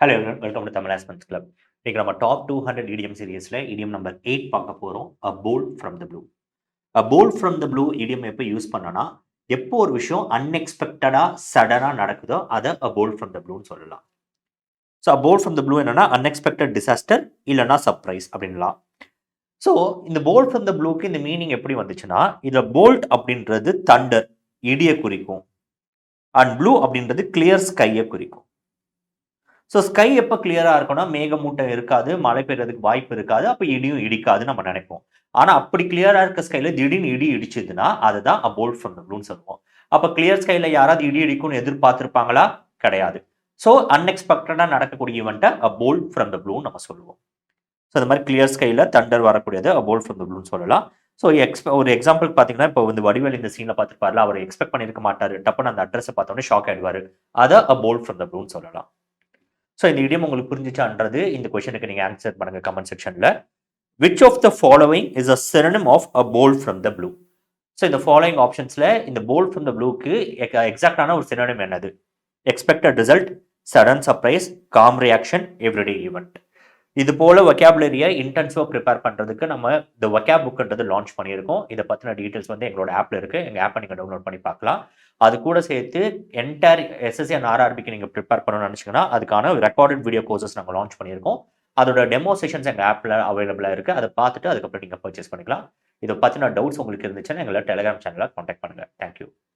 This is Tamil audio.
Hello everyone, welcome to Tamil aspirants club. இன்னைக்கு நம்ம டாப் 200 இடியம் சீரிஸ்ல இடியம் நம்பர் 8 பார்க்க போறோம். A bolt from the blue. A bolt from the blue idiom எப்போ யூஸ் பண்ணனா, எப்போ ஒரு விஷயம் அன்எக்ஸ்பெக்டடா சடனா நடக்குதோ அதை அ போல்ட் ஃப்ரம் த ப்ளூன்னு சொல்லலாம். So a bolt from the blue என்னன்னா அன்எக்ஸ்பெக்டட் டிசாஸ்டர் இல்லைன்னா சர்ப்ரைஸ் அப்படின்லாம். ஸோ இந்த போல்ட் ஃப்ரம் த ப்ளூக்கு இந்த மீனிங் எப்படி வந்துச்சுன்னா, இதுல போல்ட் அப்படின்றது தண்டர், இடியை குறிக்கும். அண்ட் ப்ளூ அப்படின்றது கிளியர் ஸ்கையை குறிக்கும். ஸோ ஸ்கை எப்போ கிளியரா இருக்கும்னா, மேகமூட்டம் இருக்காது, மழை பெய்யறதுக்கு வாய்ப்பு இருக்காது, அப்ப இடியும் இடிக்காதுன்னு நம்ம நினைப்போம். ஆனா அப்படி கிளியரா இருக்க ஸ்கைல திடீர்னு இடி இடிச்சதுன்னா, அதுதான் அ போல்ட் ஃப்ரம் த ப்ளூன்னு சொல்லுவோம். அப்ப கிளியர் ஸ்கைல யாராவது இடி இடிக்கும்னு எதிர்பார்த்திருப்பாங்களா? கிடையாது. ஸோ அன்எக்ஸ்பெக்டடா நடக்கக்கூடிய ஈவென்ட்ட அ போல்ட் ஃப்ரம் த ப்ளூன்னு நம்ம சொல்லுவோம். ஸோ இந்த மாதிரி கிளியர் ஸ்கைல தண்டர் வரக்கூடியது அ போல்ட் ஃப்ரம் த ப்ளூன்னு சொல்லலாம். ஸோ ஒரு எக்ஸாம்பிள் பார்த்தீங்கன்னா, இப்போ வந்து வடிவேலு இந்த சீன்ல பார்த்திருப்பார்ல, அவர் எக்ஸ்பெக்ட் பண்ணியிருக்க மாட்டாரு. டப்புன்னு அந்த அட்ரஸ பார்த்தோனே ஷாக் ஆயிடுவாரு. அத அ போல்ட் ஃப்ரம் த ப்ளூன்னு சொல்லலாம். ஸோ இந்த இடியம் உங்களுக்கு புரிஞ்சுச்சான்றது இந்த கொஸ்டினுக்கு நீங்க ஆன்சர் பண்ணுங்க கமெண்ட் செக்ஷன்ல. Which of the following is a synonym of a bolt from the blue? So இந்த ஃபாலோயிங் ஆப்ஷன்ஸ்ல இந்த போல்ட் ஃப்ரம் த ப்ளூக்கு எக்ஸாக்டான ஒரு சினோனிம் என்னது? Expected result, sudden surprise, calm reaction, everyday event. இது போல வொக்காபுலரியை இன்டென்சிவா ப்ரிப்பேர் பண்றதுக்கு நம்ம இந்த வொக்காப் புக்ன்றது லான்ச் பண்ணியிருக்கோம். இதை பத்தின டீடைல்ஸ் வந்து எங்களோட ஆப்ல இருக்கு. எங்க ஆப்பை நீங்க டவுன்லோட் பண்ணி பார்க்கலாம். அது கூட சேர்த்து என்டையர் எஸ்எஸ்சி அண்ட் ஆர்ஆர்பிக்கு நீங்க ப்ரிப்பேர் பண்ணணும்னு நினைச்சீங்கன்னா, அதுக்கான ரெக்கார்டட் வீடியோ கோர்சஸ் நாங்க லான்ச் பண்ணியிருக்கோம். அதோட டெமோ செஷன்ஸ் எங்க ஆப்ல அவைலபிளா இருக்கு. அதை பார்த்துட்டு அதுக்கப்புறம் நீங்க பர்ச்சேஸ் பண்ணிக்கலாம். இதை பத்தின டவுட்ஸ் உங்களுக்கு இருந்துச்சுன்னா எங்களை டெலிகிராம் சேனல்ல கான்டாக்ட் பண்ணுங்க. தேங்க்யூ.